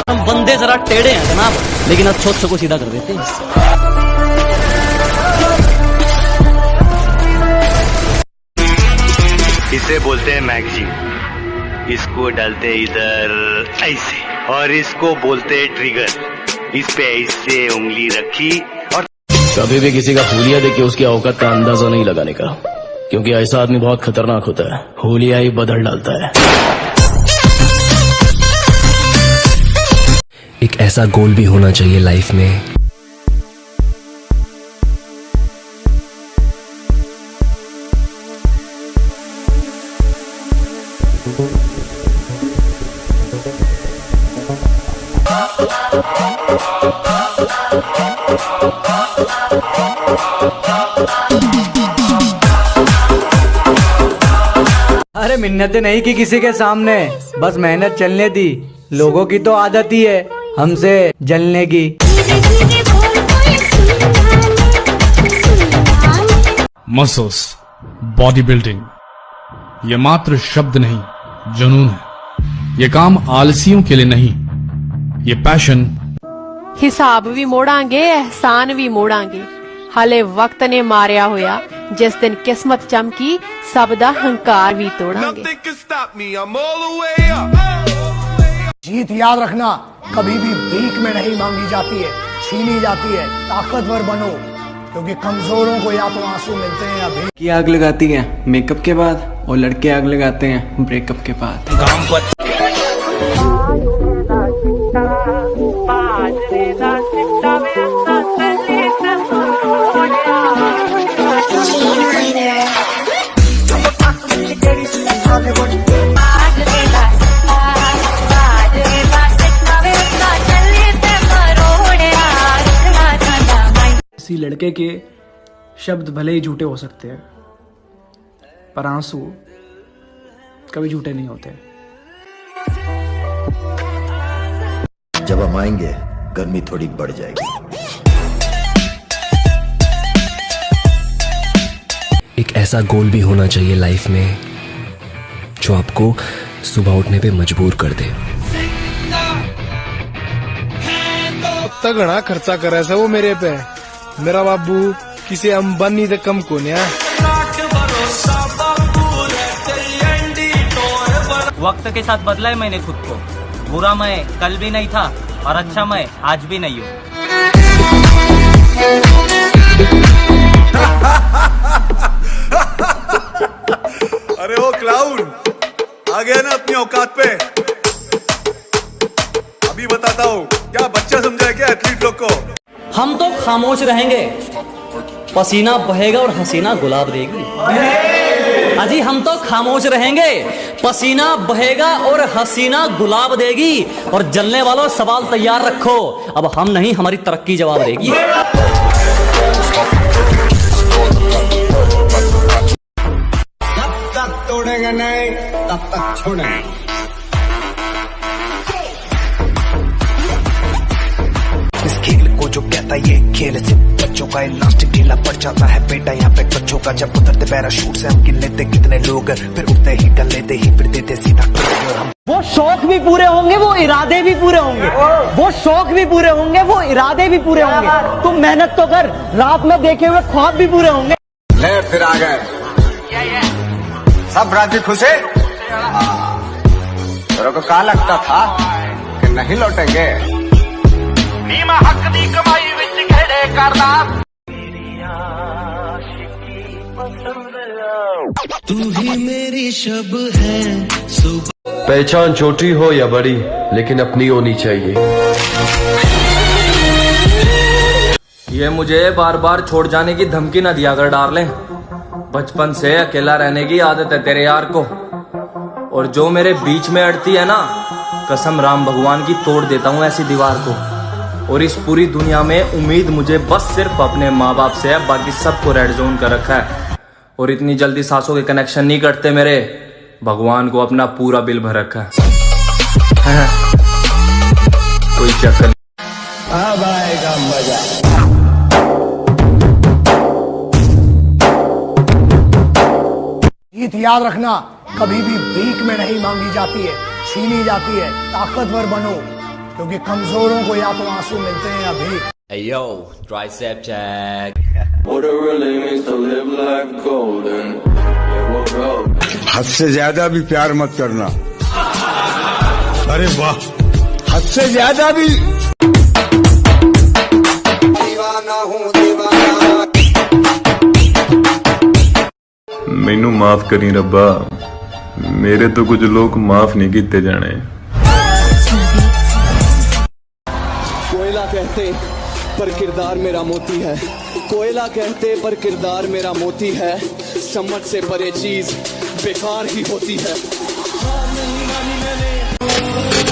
हम बंदे जरा टेढ़े हैं जनाब, लेकिन अच्छों को सीधा कर देते हैं। इसे बोलते हैं मैगजीन, इसको डालते इधर ऐसे, और इसको बोलते हैं ट्रिगर। इस पे ऐसे उंगली रखी और कभी भी किसी का हुलिया देख के उसकी औकात का अंदाजा नहीं लगाने का, क्योंकि ऐसा आदमी बहुत खतरनाक होता है। हुलिया ही बदल डालता है। एक ऐसा गोल भी होना चाहिए लाइफ में अरे मिन्नतें नहीं की किसी के सामने, बस मेहनत चलने दी। लोगों की तो आदत ही है हमसे जलने की। मसल्स, बॉडी बिल्डिंग, ये मात्र शब्द नहीं, जुनून है। ये काम आलसियों के लिए नहीं, ये पैशन। हिसाब भी मोड़ांगे, एहसान भी मोड़ांगे। हाले वक्त ने मारिया होया, जिस दिन किस्मत चमकी, सब दा हंकार भी तोड़ांगे। जीत याद रखना कभी भी भीख में नहीं मांगी जाती है, छीनी जाती है। ताकतवर बनो, क्योंकि कमजोरों को या तो आंसू मिलते हैं या भीख। की आग लगाती है मेकअप के बाद, और लड़के आग लगाते हैं ब्रेकअप के बाद। किसी लड़के के शब्द भले ही झूठे हो सकते हैं, पर आंसू कभी झूठे नहीं होते। जब हम आएंगे गर्मी थोड़ी बढ़ जाएगी। एक ऐसा गोल भी होना चाहिए लाइफ में जो आपको सुबह उठने पे मजबूर कर दे। घना खर्चा करे से वो मेरे पे, मेरा बाबू किसी अंबानी से कम को नहीं है। वक्त के साथ बदला है मैंने खुद को। बुरा मैं कल भी नहीं था और अच्छा मैं आज भी नहीं हूँ। अरे वो क्लाउन आ गया ना अपनी औकात पे। अभी बताता हूँ, क्या बच्चा समझा है क्या एथलीट लोग को? हम तो खामोश रहेंगे, पसीना बहेगा और हसीना गुलाब देगी। अजी हम तो खामोश रहेंगे, पसीना बहेगा और हसीना गुलाब देगी। और जलने वालों सवाल तैयार रखो, अब हम नहीं हमारी तरक्की जवाब देगी। जब तक तोड़ेगा नहीं तब तक छोड़ेंगे। इस खेल को जो कहता है ये खेल से बच्चों का इलास्टिक ढीला पड़ जाता है बेटा यहाँ पे बच्चों का। जब उतरते पैराशूट से हम गिन लेते कितने लोग, फिर उठते ही डल लेते ही फिर देते सीधा हम। वो शौक भी पूरे होंगे, वो इरादे भी पूरे होंगे। वो शौक भी पूरे होंगे, वो इरादे भी पूरे होंगे। तुम मेहनत तो कर, रात में देखे हुए ख्वाब भी पूरे होंगे। ले फिर आ गए सब राजी खुशे। तेरे को क्या लगता था कि नहीं लौटेंगे? नीमा हक दी कमाई विच खेड़े करदा। तू ही मेरी शब है। पहचान छोटी हो या बड़ी, लेकिन अपनी होनी चाहिए। ये मुझे बार बार छोड़ जाने की धमकी न दिया कर डार्लिंग। बचपन से अकेला रहने की आदत है तेरे यार को, और जो मेरे बीच में अड़ती है ना, कसम राम भगवान की तोड़ देता हूँ ऐसी दीवार को। और इस पूरी दुनिया में उम्मीद मुझे बस सिर्फ अपने माँ बाप से है, बाकी सबको रेड जोन कर रखा है। और इतनी जल्दी सांसों के कनेक्शन नहीं करते मेरे, भगवान को अपना पूरा बिल भर रखा है। कोई चक्कर नहीं। आएगा मजा। जीत याद रखना कभी भी भीख में नहीं मांगी जाती है, छीनी जाती है। ताकतवर बनो, क्योंकि कमजोरों को या तो आंसू मिलते हैं या भीख। Hey yo, tricep check. What it really means to live life golden. Yeah, we'll go. हद से ज्यादा भी प्यार मत करना। अरे वाह, हद से ज्यादा भी। दीवाना हूँ दीवाना। मैनू माफ करी रब्बा, मेरे तो कुछ लोग माफ नहीं किते जाने। कोयला कहते पर किरदार मेरा मोती है, कोयला कहते पर किरदार मेरा मोती है। समझ से परे चीज बेकार ही होती है।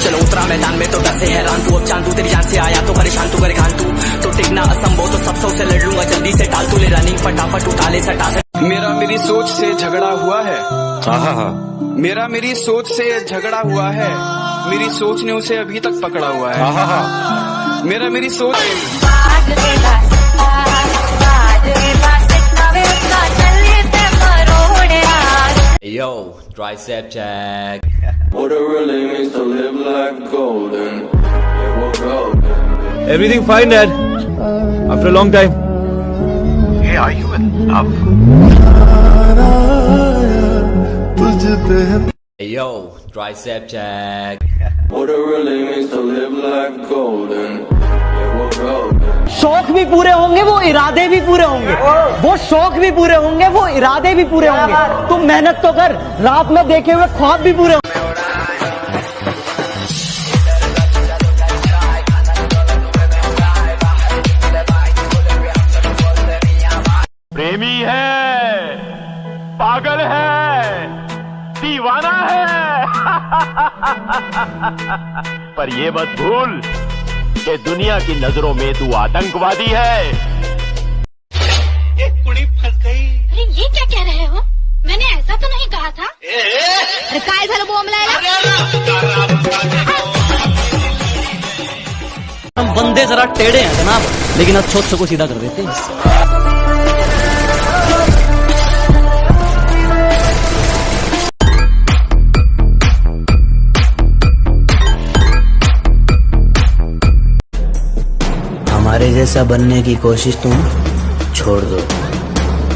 चलो उतरा मैदान में तो डर से हैरान तू, अब चांद तू तेरी जान से आया तो परेशान तू करे खान तू, तो टिकना असंभव तो सब से लड़ लूंगा जल्दी से टाल तू, ले रनिंग फटाफट उठा ले सटा। मेरा मेरी सोच से झगड़ा हुआ है, मेरा मेरी सोच से झगड़ा हुआ है, मेरी सोच ने उसे अभी तक पकड़ा हुआ है। मेरा मेरी सोच Yo, tricep check. What it really means to live life golden. Yeah, we'll go. Everything fine, Dad. After a long time. Hey, are you in love? Hey yo, tricep check. What it really means to live life golden. Yeah, we'll go. शौक भी पूरे होंगे, वो इरादे भी पूरे होंगे। वो शौक भी पूरे होंगे, वो इरादे भी पूरे होंगे। तुम मेहनत तो कर, रात में देखे हुए ख्वाब भी पूरे होंगे। प्रेमी है, पागल है, दीवाना है। पर ये मत भूल कि दुनिया की नजरों में तू आतंकवादी है। एक कुड़ी फंस गई। अरे ये क्या कह रहे हो? मैंने ऐसा तो नहीं कहा था। अरे काय झालं बोंबलायला? हम बंदे जरा टेढ़े हैं जनाब, लेकिन अच्छों को सीधा कर देते हैं। हमारे जैसा बनने की कोशिश तुम छोड़ दो।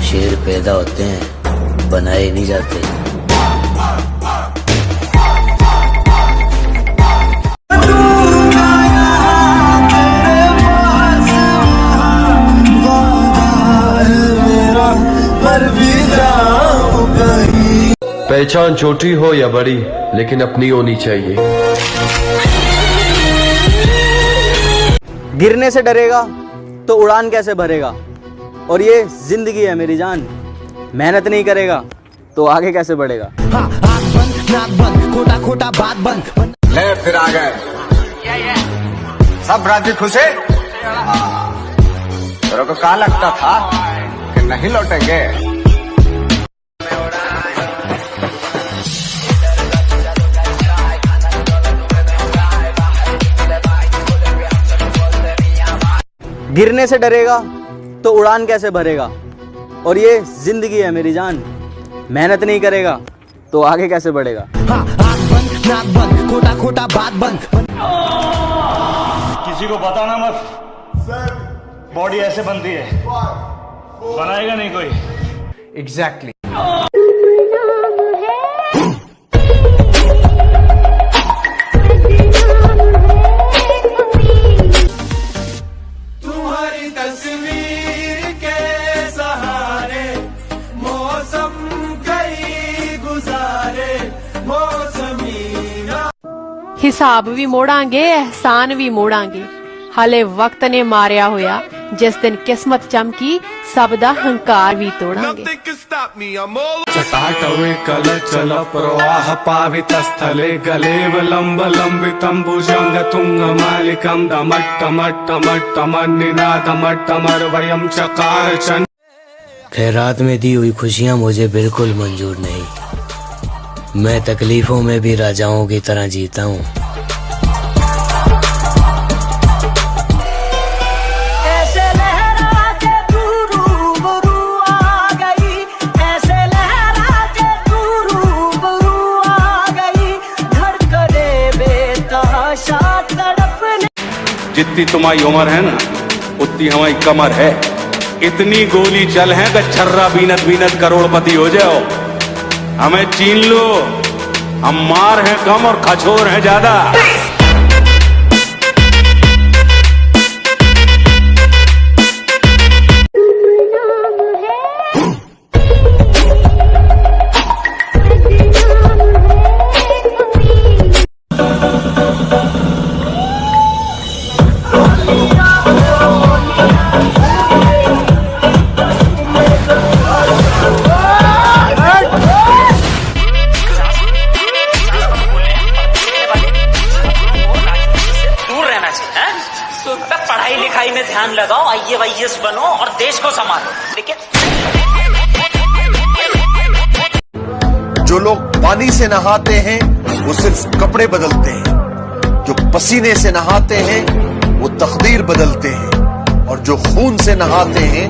शेर पैदा होते हैं, बनाए नहीं जाते। पहचान छोटी हो या बड़ी, लेकिन अपनी होनी चाहिए। गिरने से डरेगा तो उड़ान कैसे भरेगा, और ये जिंदगी है मेरी जान, मेहनत नहीं करेगा तो आगे कैसे बढ़ेगा। आँख बंद नाक बंद, खोटा खोटा बात बंद। ले फिर आ गए सब राजी खुशे। तेरे को क्या लगता था कि नहीं लौटेंगे? गिरने से डरेगा तो उड़ान कैसे भरेगा, और ये जिंदगी है मेरी जान, मेहनत नहीं करेगा तो आगे कैसे बढ़ेगा। आँख बंद नाक बंद, खोटा खोटा बात बंद। किसी को बताना मत, बॉडी ऐसे बनती है, बनाएगा नहीं कोई। एग्जैक्टली। तुम्हारी तस्वीर के सहारे मौसम कई गुजारे, मौसमी ना। ਹਿਸਾਬ ਵੀ ਮੋੜਾਂਗੇ, ਅਹਿਸਾਨ ਵੀ ਮੋੜਾਂਗੇ। ਹਾਲੇ ਵਕਤ ਨੇ ਮਾਰਿਆ ਹੋਇਆ, ਜਿਸ ਦਿਨ ਕਿਸਮਤ ਚਮਕੀ ਸਭ ਦਾ ਹੰਕਾਰ ਵੀ ਤੋੜਾਂਗੇ। चटाटवे कलचल प्रवाह पावितस्थले गलेवलम्बलम्बितं भुजंग तुंगमालिकं दमट्टमट्टमट्टमन्निनादमट्टमर्वयं चकार। खैरात में दी हुई खुशियाँ मुझे बिल्कुल मंजूर नहीं। मैं तकलीफों में भी राजाओं की तरह जीता हूँ। जितनी तुम्हारी उम्र है ना उतनी हमारी कमर है। इतनी गोली चल है कि छर्रा बीनत बीनत करोड़पति हो जाओ। हमें चीन लो, हम मार हैं कम और खचोर हैं ज्यादा। पढ़ाई लिखाई में ध्यान लगाओ, IAS बनो और देश को संभालो। लेकिन जो लोग पानी से नहाते हैं वो सिर्फ कपड़े बदलते हैं, जो पसीने से नहाते हैं वो तकदीर बदलते हैं, और जो खून से नहाते हैं